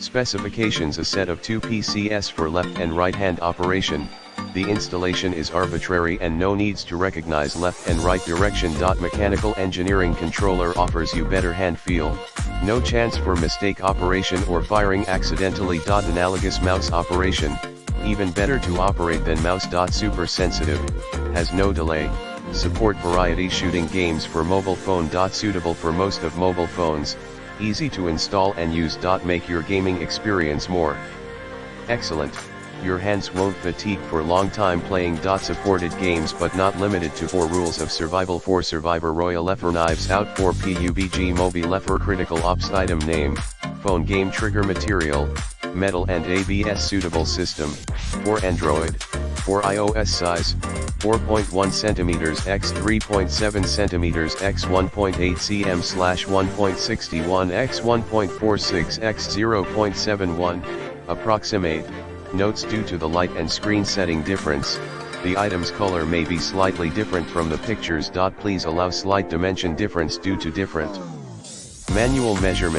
Specifications: a set of 2 PCS for left and right hand operation. The installation is arbitrary and no needs to recognize left and right direction. Mechanical engineering controller offers you better hand feel. No chance for mistake operation or firing accidentally. Analogous mouse operation, even better to operate than mouse. Super sensitive, has no delay, support variety shooting games for mobile phone. Suitable for most of mobile phones, easy to install and use. Make your gaming experience more excellent. Your hands won't fatigue for long time playing. Supported games but not limited to 4 rules of survival. For survivor: Mobilephone. Knives Out. For PUBG: Mobilephone. Critical Ops. Item name: phone. Game trigger material: metal and ABS. Suitable system: for Android. For iOS: size 4.1 cm x 3.7 cm x 1.8 cm/1.61 x 1.46 x 0.71. Approximate. Notes: due to the light and screen setting difference, the item's color may be slightly different from the pictures. Please allow slight dimension difference due to different manual measurement.